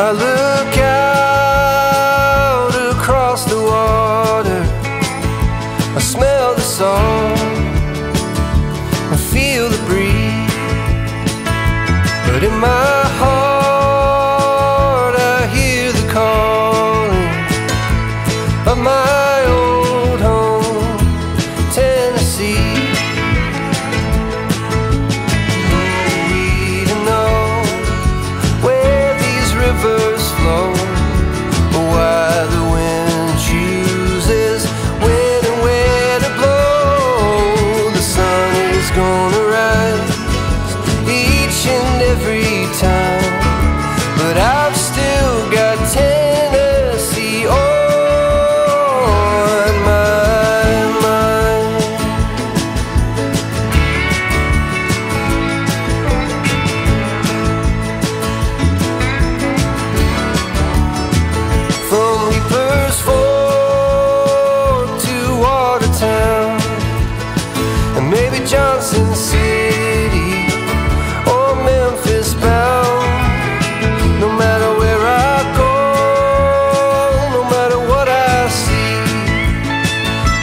I look out across the water, I smell the salt and feel the breeze, but in my heart I hear the calling of my old home, Tennessee. We don't know where these rivers flow, or why the wind chooses when and where to blow. The sun is gonna rise each and every time, but I've still got Tennessee on my mind. From Reaper's Fork to Watertown, and maybe Johnson City or Memphis bound. No matter where I go, no matter what I see,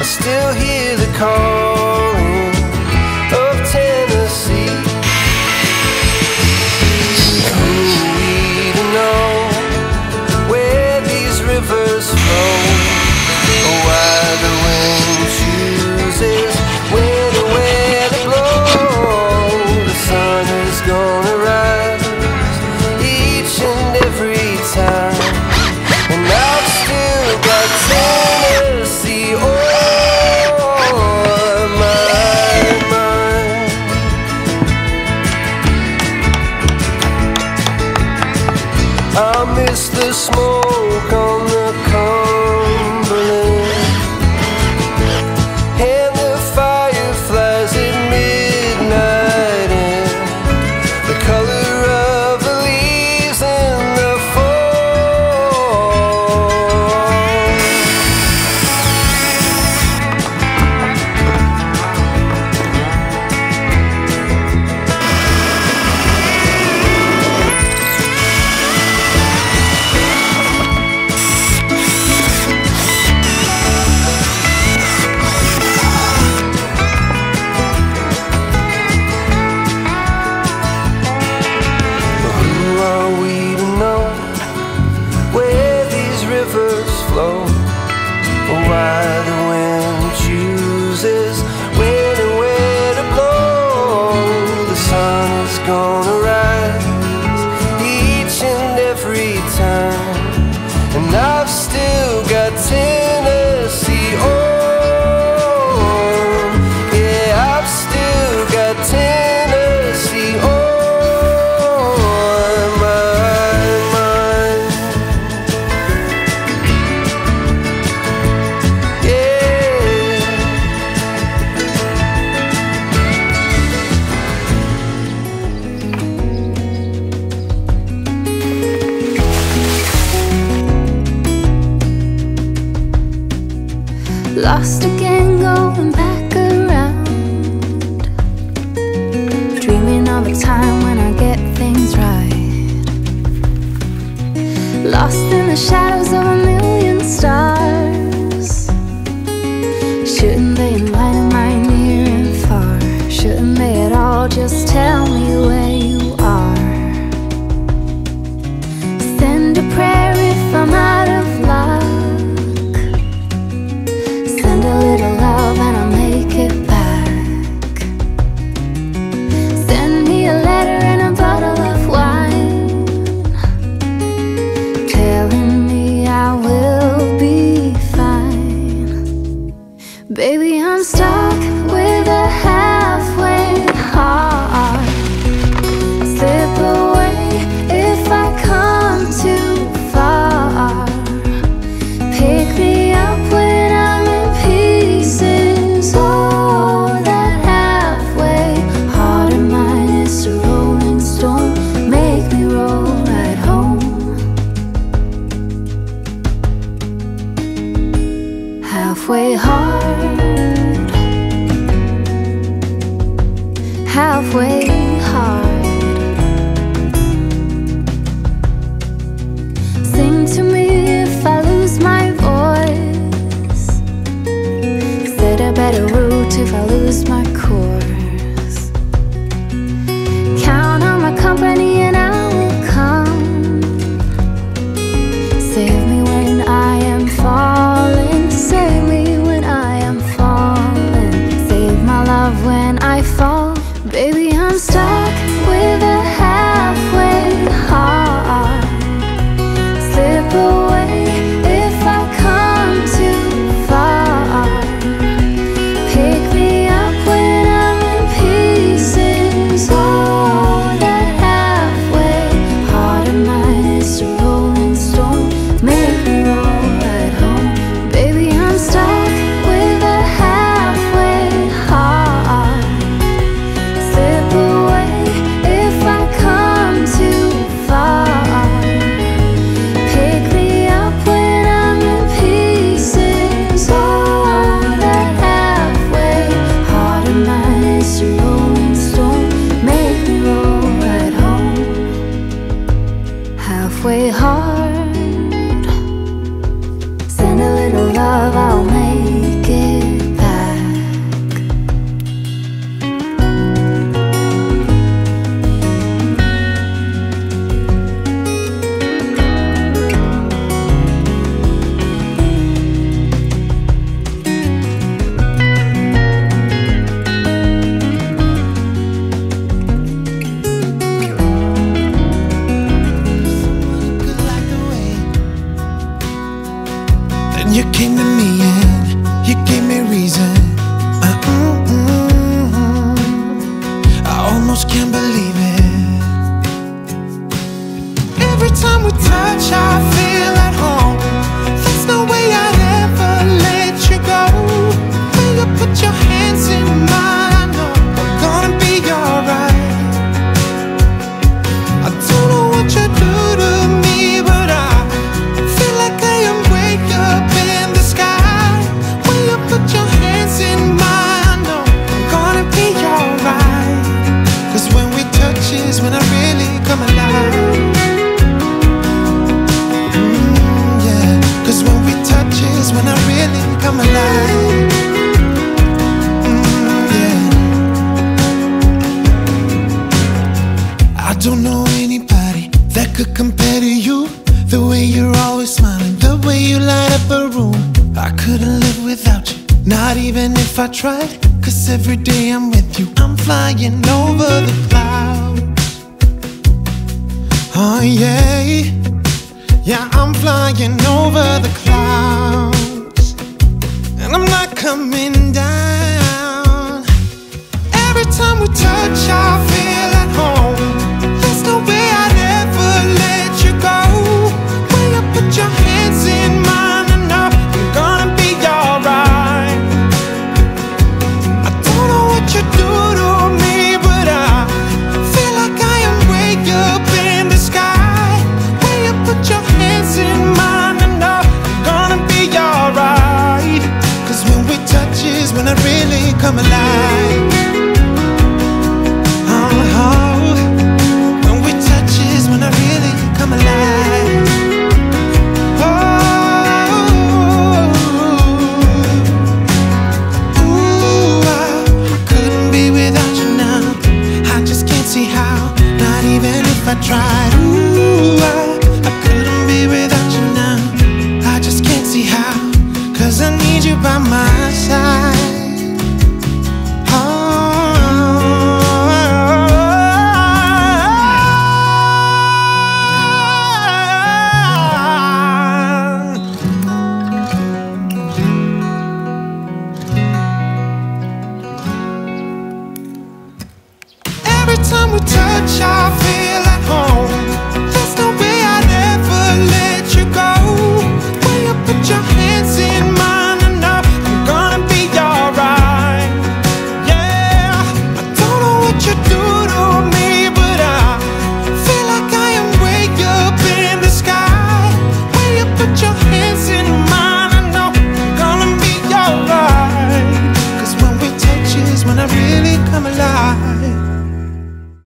I still hear the calling of Tennessee. We don't know where these rivers flow, or why the wind chooses when and where to blow. The sun is gonna rise each and every time, and I've still got Tennessee on my mind. I miss the smoke on the Cumberland and the fireflies at midnight, and the color of the leaves in the fall. Who are we to know where these rivers flow, or why the wind chooses when and where to blow? The sun is gonna rise each and every time, and I've still got Tennessee on. Yeah, I've still got Tennessee on my mind. Yeah. Lost again, going back around, dreaming of a time when I get things right. Lost in the shadows of a million stars. Shouldn't they enlighten my near and far? Shouldn't they at all just tell me where you are? Send a prayer if I'm out of luck. Send a little love and I'll make it back. Send me a letter and a bottle of wine, telling me I will be fine. Baby, I'm stuck with a halfway heart. Slip away if I come too far. Pick me up when I'm in pieces. Oh, that halfway heart of mine is a rolling stone. Make me roll right home. Halfway hard, halfway hard. to me if I lose my voice? Set a better route if I lose my course. Count on my company and I will come. Save me when I am falling. Save me when I am falling. Save my love when I fall. Baby, I'm stuck with a halfway heart. Slip away if I come too far. Pick me up when I'm in pieces. Oh, that halfway heart of mine is a rolling stone. Make me roll right home. Baby, I'm stuck with a halfway heart. Slip away if I come too far. Pick me up when I'm in pieces. Oh, that halfway heart of mine is a rolling stone. Make me roll right home. Halfway heart. Send a little love, I'll make it back. Then you came to me and you gave me reason. I almost can't believe it. Every time we touch, I feel at home. There's no way I'd ever let you go. When you put your hands in mine, I know I'm gonna be alright. I don't know what you do to me, but I feel like I am way up in the sky. When you put your hands in mine, I know I'm gonna be alright. Cause when we touch is when I really come alive. Yeah. Cause when we touch is when I really come alive. Yeah. I don't know anybody that could compare to you. The way you're always smiling, the way you light up a room. I couldn't live without you, not even if I tried. Cause every day I'm with you, I'm flying over the clouds. Oh yeah, yeah, I'm flying over the clouds. And I'm not coming down. Every time we touch, I feel at home. There's no way I'd ever let you go. When you put your hands in mine, I know I'm gonna be alright. I don't know what you do to me, but I feel like I am way up in the sky. When you put your hands in mine, I know I'm gonna be alright. Cause when we touch is when I really come alive. When we touch is when I really come alive. I couldn't be without you now. I just can't see how, not even if I tried. I couldn't be without you now. I just can't see how, cause I need you by my side.